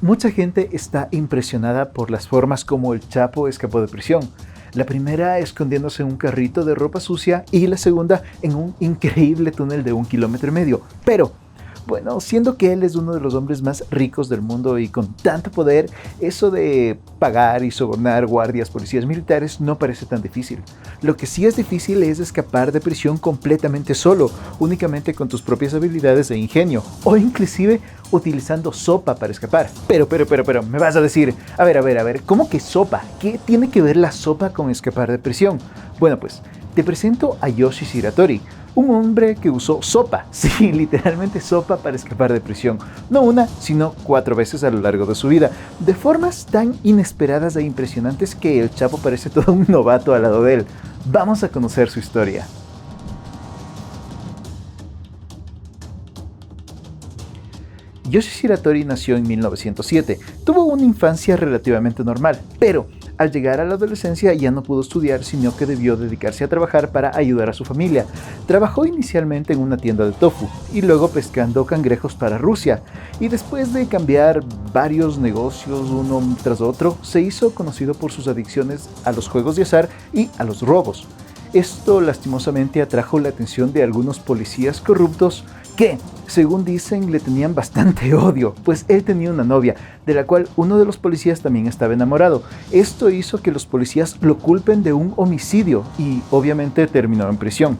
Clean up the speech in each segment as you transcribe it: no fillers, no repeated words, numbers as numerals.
Mucha gente está impresionada por las formas como el Chapo escapó de prisión. La primera escondiéndose en un carrito de ropa sucia y la segunda en un increíble túnel de 1,5 kilómetros. Pero, bueno, siendo que él es uno de los hombres más ricos del mundo y con tanto poder, eso de pagar y sobornar guardias, policías militares no parece tan difícil. Lo que sí es difícil es escapar de prisión completamente solo, únicamente con tus propias habilidades e ingenio, o inclusive utilizando sopa para escapar. Pero, me vas a decir, a ver, ¿cómo que sopa? ¿Qué tiene que ver la sopa con escapar de prisión? Bueno, pues, te presento a Yoshi Shiratori, un hombre que usó sopa, sí, literalmente sopa para escapar de prisión, no una, sino 4 veces a lo largo de su vida, de formas tan inesperadas e impresionantes que el Chapo parece todo un novato al lado de él. Vamos a conocer su historia. Yoshi Shiratori nació en 1907, tuvo una infancia relativamente normal, pero al llegar a la adolescencia ya no pudo estudiar, sino que debió dedicarse a trabajar para ayudar a su familia. Trabajó inicialmente en una tienda de tofu y luego pescando cangrejos para Rusia, y después de cambiar varios negocios uno tras otro, se hizo conocido por sus adicciones a los juegos de azar y a los robos. Esto lastimosamente atrajo la atención de algunos policías corruptos que, según dicen, le tenían bastante odio, pues él tenía una novia, de la cual uno de los policías también estaba enamorado. Esto hizo que los policías lo culpen de un homicidio y obviamente terminó en prisión.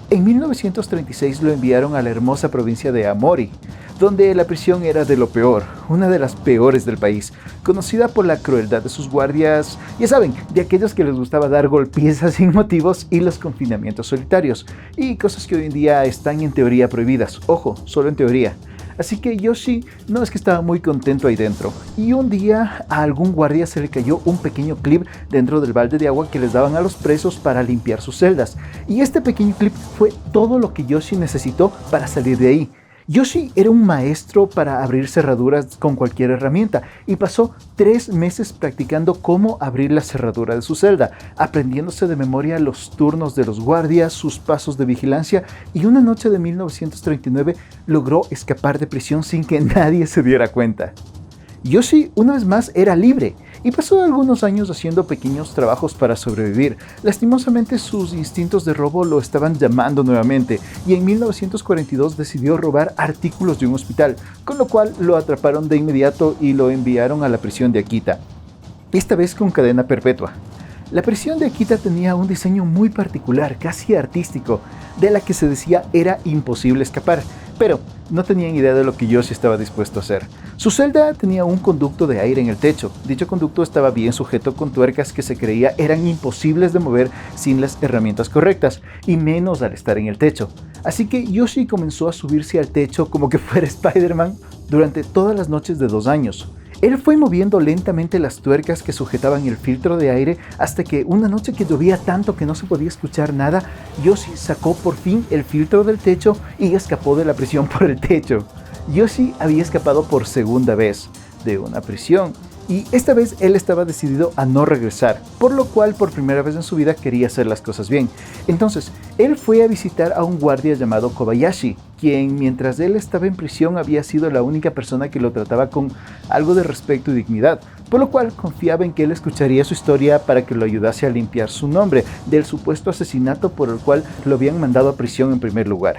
En 1936 lo enviaron a la hermosa provincia de Amori, donde la prisión era de lo peor, una de las peores del país, conocida por la crueldad de sus guardias, ya saben, de aquellos que les gustaba dar golpizas sin motivos y los confinamientos solitarios, y cosas que hoy en día están en teoría prohibidas, ojo, solo en teoría. Así que Yoshi no es que estaba muy contento ahí dentro, y un día a algún guardia se le cayó un pequeño clip dentro del balde de agua que les daban a los presos para limpiar sus celdas, y este pequeño clip fue todo lo que Yoshi necesitó para salir de ahí. Yoshi era un maestro para abrir cerraduras con cualquier herramienta y pasó 3 meses practicando cómo abrir la cerradura de su celda, aprendiéndose de memoria los turnos de los guardias, sus pasos de vigilancia, y una noche de 1939 logró escapar de prisión sin que nadie se diera cuenta. Yoshi una vez más era libre y pasó algunos años haciendo pequeños trabajos para sobrevivir. Lastimosamente sus instintos de robo lo estaban llamando nuevamente y en 1942 decidió robar artículos de un hospital, con lo cual lo atraparon de inmediato y lo enviaron a la prisión de Akita, esta vez con cadena perpetua. La prisión de Akita tenía un diseño muy particular, casi artístico, de la que se decía era imposible escapar, pero no tenían idea de lo que Yoshi estaba dispuesto a hacer. Su celda tenía un conducto de aire en el techo. Dicho conducto estaba bien sujeto con tuercas que se creía eran imposibles de mover sin las herramientas correctas, y menos al estar en el techo. Así que Yoshi comenzó a subirse al techo como que fuera Spider-Man durante todas las noches de 2 años. Él fue moviendo lentamente las tuercas que sujetaban el filtro de aire hasta que una noche que llovía tanto que no se podía escuchar nada, Yoshi sacó por fin el filtro del techo y escapó de la prisión por el techo. Yoshi había escapado por segunda vez de una prisión y esta vez él estaba decidido a no regresar, por lo cual por primera vez en su vida quería hacer las cosas bien. Entonces, él fue a visitar a un guardia llamado Kobayashi, quien mientras él estaba en prisión había sido la única persona que lo trataba con algo de respeto y dignidad, por lo cual confiaba en que él escucharía su historia para que lo ayudase a limpiar su nombre del supuesto asesinato por el cual lo habían mandado a prisión en primer lugar.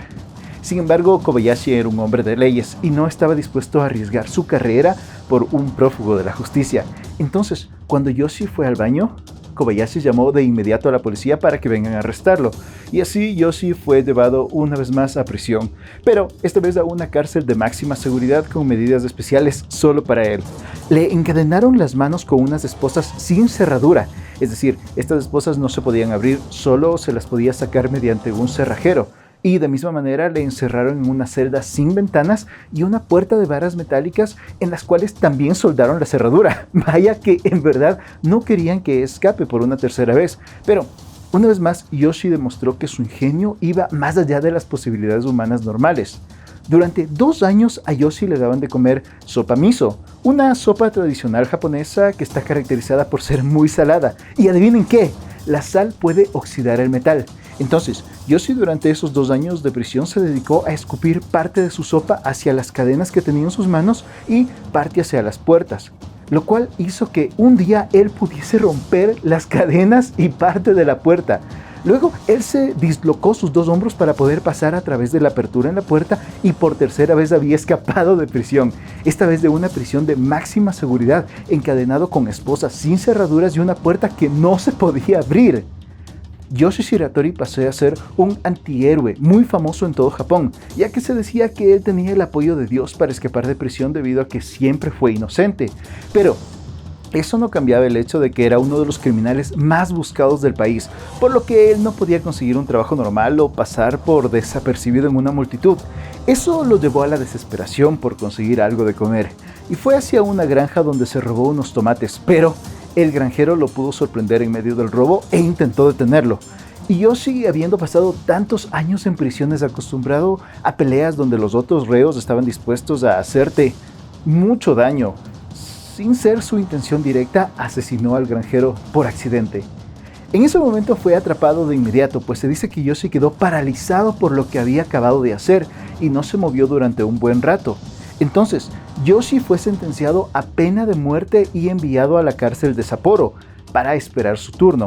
Sin embargo, Kobayashi era un hombre de leyes y no estaba dispuesto a arriesgar su carrera por un prófugo de la justicia. Entonces, cuando Yoshi fue al baño, Kobayashi llamó de inmediato a la policía para que vengan a arrestarlo. Y así Yoshi fue llevado una vez más a prisión, pero esta vez a una cárcel de máxima seguridad con medidas especiales solo para él. Le encadenaron las manos con unas esposas sin cerradura, es decir, estas esposas no se podían abrir, solo se las podía sacar mediante un cerrajero. Y de misma manera le encerraron en una celda sin ventanas y una puerta de varas metálicas en las cuales también soldaron la cerradura. Vaya que en verdad no querían que escape por una tercera vez. Pero una vez más Yoshi demostró que su ingenio iba más allá de las posibilidades humanas normales. Durante 2 años a Yoshi le daban de comer sopa miso, una sopa tradicional japonesa que está caracterizada por ser muy salada. Y adivinen qué, la sal puede oxidar el metal. Entonces, Yoshi durante esos 2 años de prisión se dedicó a escupir parte de su sopa hacia las cadenas que tenía en sus manos y parte hacia las puertas, lo cual hizo que un día él pudiese romper las cadenas y parte de la puerta. Luego, él se dislocó sus 2 hombros para poder pasar a través de la apertura en la puerta y por tercera vez había escapado de prisión, esta vez de una prisión de máxima seguridad, encadenado con esposas sin cerraduras y una puerta que no se podía abrir. Yoshi Shiratori pasó a ser un antihéroe muy famoso en todo Japón, ya que se decía que él tenía el apoyo de Dios para escapar de prisión debido a que siempre fue inocente. Pero eso no cambiaba el hecho de que era uno de los criminales más buscados del país, por lo que él no podía conseguir un trabajo normal o pasar por desapercibido en una multitud. Eso lo llevó a la desesperación por conseguir algo de comer, y fue hacia una granja donde se robó unos tomates, pero el granjero lo pudo sorprender en medio del robo e intentó detenerlo. Y Yoshi, habiendo pasado tantos años en prisiones, acostumbrado a peleas donde los otros reos estaban dispuestos a hacerte mucho daño, sin ser su intención directa, asesinó al granjero por accidente. En ese momento fue atrapado de inmediato, pues se dice que Yoshi quedó paralizado por lo que había acabado de hacer y no se movió durante un buen rato. Entonces, Yoshi fue sentenciado a pena de muerte y enviado a la cárcel de Sapporo para esperar su turno.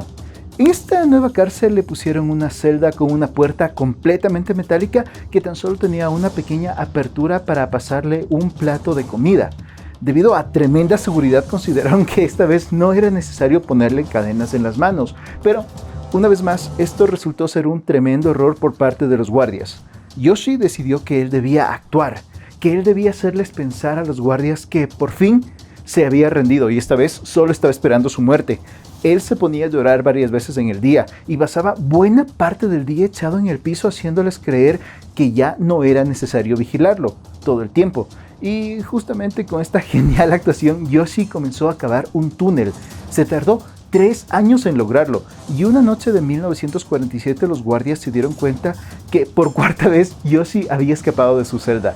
En esta nueva cárcel le pusieron una celda con una puerta completamente metálica que tan solo tenía una pequeña apertura para pasarle un plato de comida. Debido a tremenda seguridad consideraron que esta vez no era necesario ponerle cadenas en las manos, pero una vez más esto resultó ser un tremendo error por parte de los guardias. Yoshi decidió que él debía actuar, que él debía hacerles pensar a los guardias que por fin se había rendido y esta vez solo estaba esperando su muerte. Él se ponía a llorar varias veces en el día y pasaba buena parte del día echado en el piso haciéndoles creer que ya no era necesario vigilarlo todo el tiempo. Y justamente con esta genial actuación, Yoshi comenzó a cavar un túnel. Se tardó 3 años en lograrlo, y una noche de 1947 los guardias se dieron cuenta que por 4ª vez Yoshi había escapado de su celda.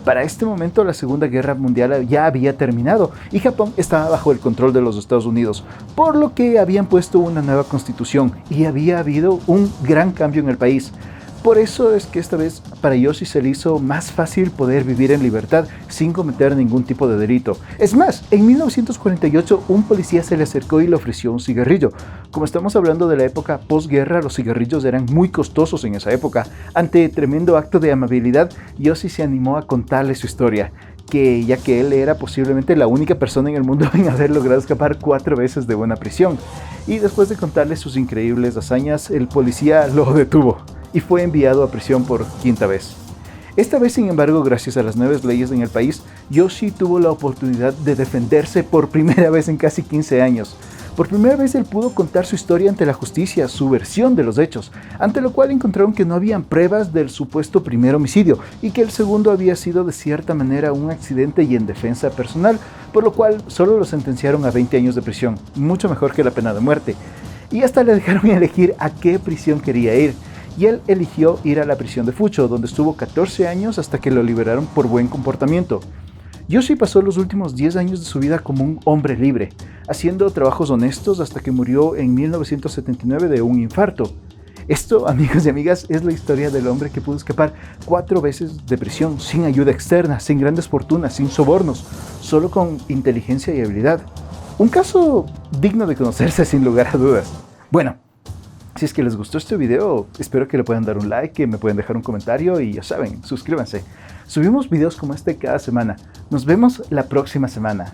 Para este momento la Segunda Guerra Mundial ya había terminado y Japón estaba bajo el control de los Estados Unidos, por lo que habían puesto una nueva constitución y había habido un gran cambio en el país. Por eso es que esta vez para Yoshi se le hizo más fácil poder vivir en libertad sin cometer ningún tipo de delito. Es más, en 1948 un policía se le acercó y le ofreció un cigarrillo. Como estamos hablando de la época posguerra, los cigarrillos eran muy costosos en esa época. Ante tremendo acto de amabilidad, Yoshi se animó a contarle su historia, ya que él era posiblemente la única persona en el mundo en haber logrado escapar 4 veces de una prisión. Y después de contarle sus increíbles hazañas, el policía lo detuvo y fue enviado a prisión por 5ª vez. Esta vez, sin embargo, gracias a las nuevas leyes en el país, Yoshi tuvo la oportunidad de defenderse por primera vez en casi 15 años. Por primera vez él pudo contar su historia ante la justicia, su versión de los hechos, ante lo cual encontraron que no habían pruebas del supuesto primer homicidio y que el segundo había sido de cierta manera un accidente y en defensa personal, por lo cual solo lo sentenciaron a 20 años de prisión, mucho mejor que la pena de muerte. Y hasta le dejaron elegir a qué prisión quería ir. Y él eligió ir a la prisión de Fucho, donde estuvo 14 años hasta que lo liberaron por buen comportamiento. Yoshi pasó los últimos 10 años de su vida como un hombre libre, haciendo trabajos honestos hasta que murió en 1979 de un infarto. Esto, amigos y amigas, es la historia del hombre que pudo escapar 4 veces de prisión, sin ayuda externa, sin grandes fortunas, sin sobornos, solo con inteligencia y habilidad. Un caso digno de conocerse sin lugar a dudas. Bueno, si es que les gustó este video, espero que le puedan dar un like, que me pueden dejar un comentario y ya saben, suscríbanse. Subimos videos como este cada semana. Nos vemos la próxima semana.